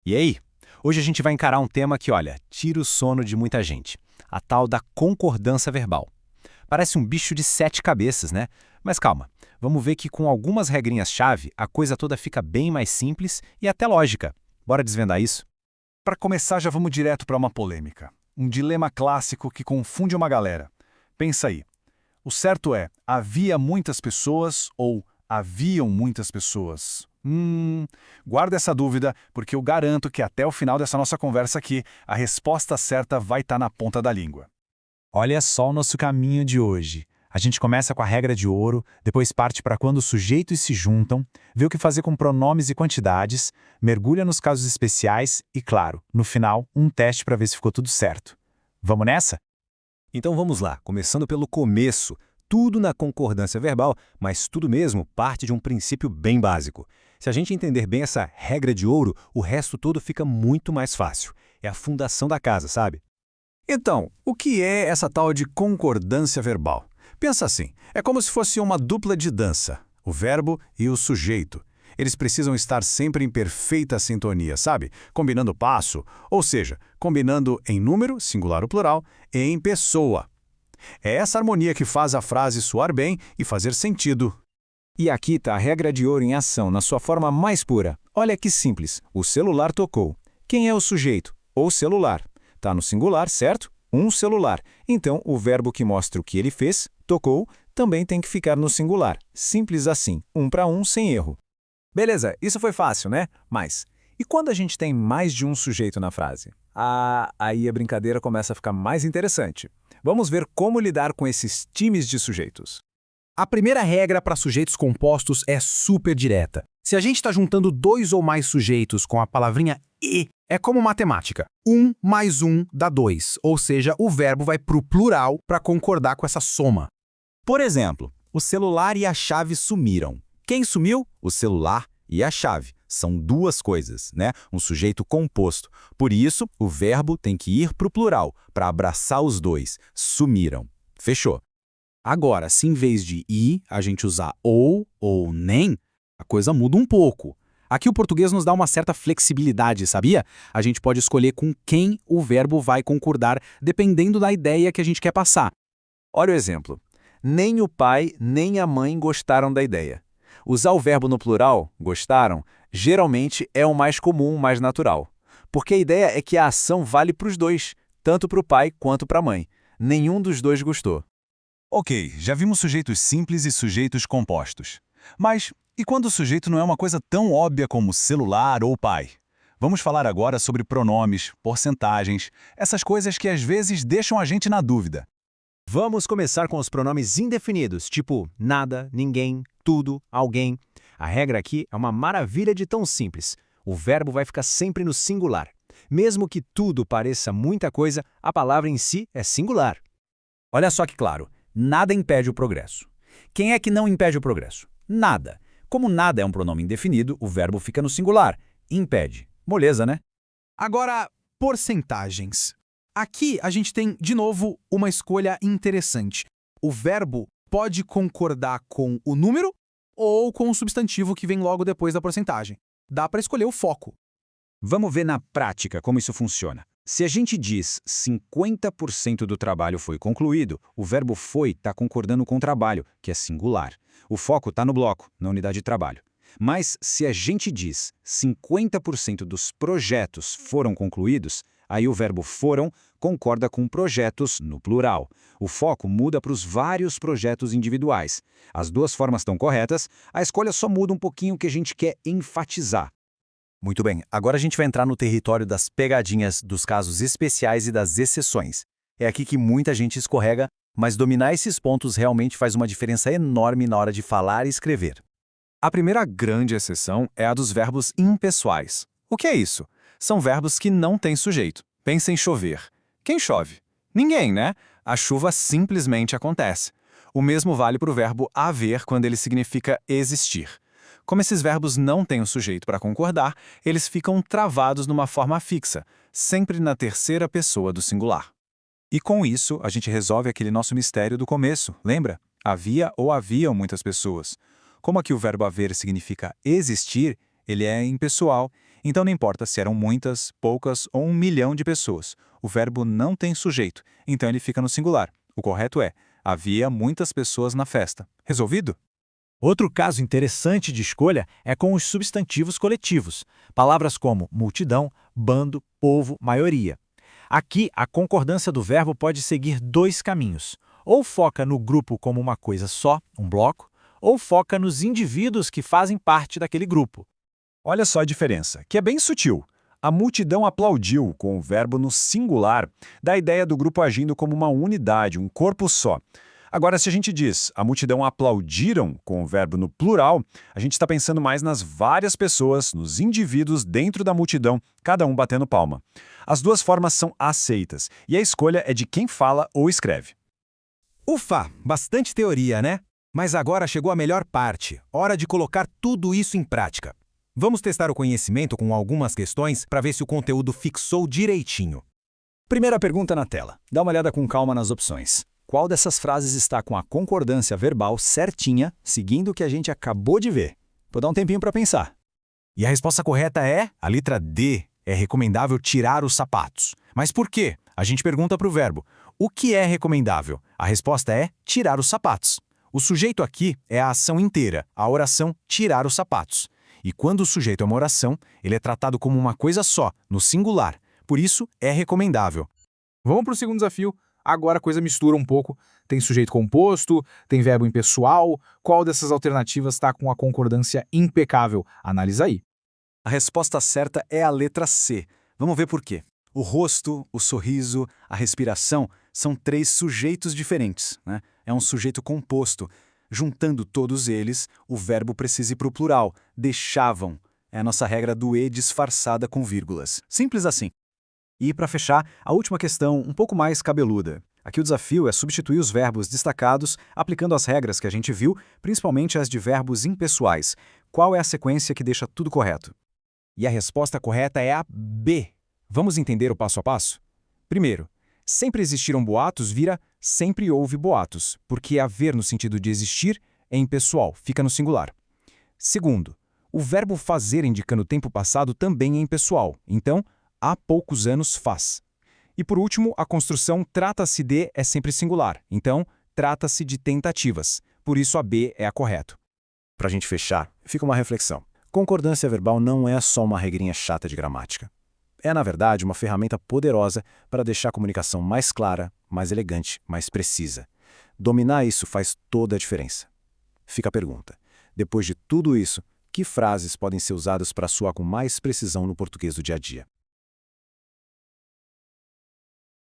E aí? Hoje a gente vai encarar um tema que, olha, tira o sono de muita gente. A tal da concordância verbal. Parece um bicho de 7 cabeças, né? Mas calma, vamos ver que com algumas regrinhas-chave a coisa toda fica bem mais simples e até lógica. Bora desvendar isso? Para começar, já vamos direto para uma polêmica. Um dilema clássico que confunde uma galera. Pensa aí. O certo é, havia muitas pessoas ou haviam muitas pessoas? Guarda essa dúvida, porque eu garanto que até o final dessa nossa conversa aqui, a resposta certa vai estar na ponta da língua. Olha só o nosso caminho de hoje. A gente começa com a regra de ouro, depois parte para quando os sujeitos se juntam, vê o que fazer com pronomes e quantidades, mergulha nos casos especiais e, claro, no final, um teste para ver se ficou tudo certo. Vamos nessa? Então vamos lá, começando pelo começo. Tudo na concordância verbal, mas tudo mesmo parte de um princípio bem básico. Se a gente entender bem essa regra de ouro, o resto todo fica muito mais fácil. É a fundação da casa, sabe? Então, o que é essa tal de concordância verbal? Pensa assim, é como se fosse uma dupla de dança, o verbo e o sujeito. Eles precisam estar sempre em perfeita sintonia, sabe? Combinando passo, ou seja, combinando em número, singular ou plural, e em pessoa. É essa harmonia que faz a frase soar bem e fazer sentido. E aqui está a regra de ouro em ação, na sua forma mais pura. Olha que simples, o celular tocou. Quem é o sujeito? O celular. Está no singular, certo? Um celular. Então, o verbo que mostra o que ele fez, tocou, também tem que ficar no singular. Simples assim, um para um, sem erro. Beleza, isso foi fácil, né? Mas, e quando a gente tem mais de um sujeito na frase? Aí a brincadeira começa a ficar mais interessante. Vamos ver como lidar com esses times de sujeitos. A primeira regra para sujeitos compostos é super direta. Se a gente está juntando dois ou mais sujeitos com a palavrinha e, é como matemática. 1 mais 1 dá 2, ou seja, o verbo vai para o plural para concordar com essa soma. Por exemplo, o celular e a chave sumiram. Quem sumiu? O celular e a chave. São duas coisas, né? Um sujeito composto. Por isso, o verbo tem que ir para o plural, para abraçar os dois. Sumiram. Fechou. Agora, se em vez de ir, a gente usar ou nem, a coisa muda um pouco. Aqui o português nos dá uma certa flexibilidade, sabia? A gente pode escolher com quem o verbo vai concordar, dependendo da ideia que a gente quer passar. Olha o exemplo. Nem o pai nem a mãe gostaram da ideia. Usar o verbo no plural, gostaram, geralmente é o mais comum, o mais natural. Porque a ideia é que a ação vale para os dois, tanto para o pai quanto para a mãe. Nenhum dos dois gostou. Ok, já vimos sujeitos simples e sujeitos compostos. Mas e quando o sujeito não é uma coisa tão óbvia como celular ou pai? Vamos falar agora sobre pronomes, porcentagens, essas coisas que às vezes deixam a gente na dúvida. Vamos começar com os pronomes indefinidos, tipo nada, ninguém, tudo, alguém. A regra aqui é uma maravilha de tão simples. O verbo vai ficar sempre no singular. Mesmo que tudo pareça muita coisa, a palavra em si é singular. Olha só que claro, nada impede o progresso. Quem é que não impede o progresso? Nada. Como nada é um pronome indefinido, o verbo fica no singular. Impede. Moleza, né? Agora, porcentagens. Aqui a gente tem, de novo, uma escolha interessante. O verbo pode concordar com o número ou com o substantivo que vem logo depois da porcentagem. Dá para escolher o foco. Vamos ver na prática como isso funciona. Se a gente diz 50% do trabalho foi concluído, o verbo foi está concordando com o trabalho, que é singular. O foco está no bloco, na unidade de trabalho. Mas se a gente diz 50% dos projetos foram concluídos, aí o verbo foram concorda com projetos no plural. O foco muda para os vários projetos individuais. As duas formas estão corretas, a escolha só muda um pouquinho o que a gente quer enfatizar. Muito bem, agora a gente vai entrar no território das pegadinhas, dos casos especiais e das exceções. É aqui que muita gente escorrega, mas dominar esses pontos realmente faz uma diferença enorme na hora de falar e escrever. A primeira grande exceção é a dos verbos impessoais. O que é isso? São verbos que não têm sujeito. Pensa em chover. Quem chove? Ninguém, né? A chuva simplesmente acontece. O mesmo vale para o verbo haver quando ele significa existir. Como esses verbos não têm o sujeito para concordar, eles ficam travados numa forma fixa, sempre na terceira pessoa do singular. E com isso, a gente resolve aquele nosso mistério do começo, lembra? Havia ou haviam muitas pessoas. Como aqui o verbo haver significa existir, ele é impessoal, Então não importa se eram muitas, poucas ou 1 milhão de pessoas. O verbo não tem sujeito, então ele fica no singular. O correto é: havia muitas pessoas na festa. Resolvido? Outro caso interessante de escolha é com os substantivos coletivos, palavras como multidão, bando, povo, maioria. Aqui, a concordância do verbo pode seguir dois caminhos. Ou foca no grupo como uma coisa só, um bloco, ou foca nos indivíduos que fazem parte daquele grupo. Olha só a diferença, que é bem sutil. A multidão aplaudiu com o verbo no singular, dá a ideia do grupo agindo como uma unidade, um corpo só. Agora, se a gente diz a multidão aplaudiram com o verbo no plural, a gente está pensando mais nas várias pessoas, nos indivíduos dentro da multidão, cada um batendo palma. As duas formas são aceitas, e a escolha é de quem fala ou escreve. Ufa, bastante teoria, né? Mas agora chegou a melhor parte, hora de colocar tudo isso em prática. Vamos testar o conhecimento com algumas questões para ver se o conteúdo fixou direitinho. Primeira pergunta na tela. Dá uma olhada com calma nas opções. Qual dessas frases está com a concordância verbal certinha, seguindo o que a gente acabou de ver? Vou dar um tempinho para pensar. E a resposta correta é a letra D. É recomendável tirar os sapatos. Mas por quê? A gente pergunta para o verbo. O que é recomendável? A resposta é tirar os sapatos. O sujeito aqui é a ação inteira, a oração tirar os sapatos. E quando o sujeito é uma oração, ele é tratado como uma coisa só, no singular. Por isso, é recomendável. Vamos para o segundo desafio. Agora a coisa mistura um pouco. Tem sujeito composto, tem verbo impessoal. Qual dessas alternativas está com a concordância impecável? Analisa aí. A resposta certa é a letra C. Vamos ver por quê. O rosto, o sorriso, a respiração são 3 sujeitos diferentes, né? É um sujeito composto. Juntando todos eles, o verbo precisa ir para o plural. Deixavam. É a nossa regra do E disfarçada com vírgulas. Simples assim. E, para fechar, a última questão, um pouco mais cabeluda. Aqui o desafio é substituir os verbos destacados aplicando as regras que a gente viu, principalmente as de verbos impessoais. Qual é a sequência que deixa tudo correto? E a resposta correta é a B. Vamos entender o passo a passo? Primeiro, sempre existiram boatos vira sempre houve boatos, porque haver no sentido de existir é impessoal, fica no singular. Segundo, o verbo fazer indicando o tempo passado também é impessoal, então há poucos anos faz. E por último, a construção trata-se de é sempre singular, então trata-se de tentativas, por isso a B é a correta. Para a gente fechar, fica uma reflexão. Concordância verbal não é só uma regrinha chata de gramática. É, na verdade, uma ferramenta poderosa para deixar a comunicação mais clara, mais elegante, mais precisa. Dominar isso faz toda a diferença. Fica a pergunta. Depois de tudo isso, que frases podem ser usadas para soar com mais precisão no português do dia a dia?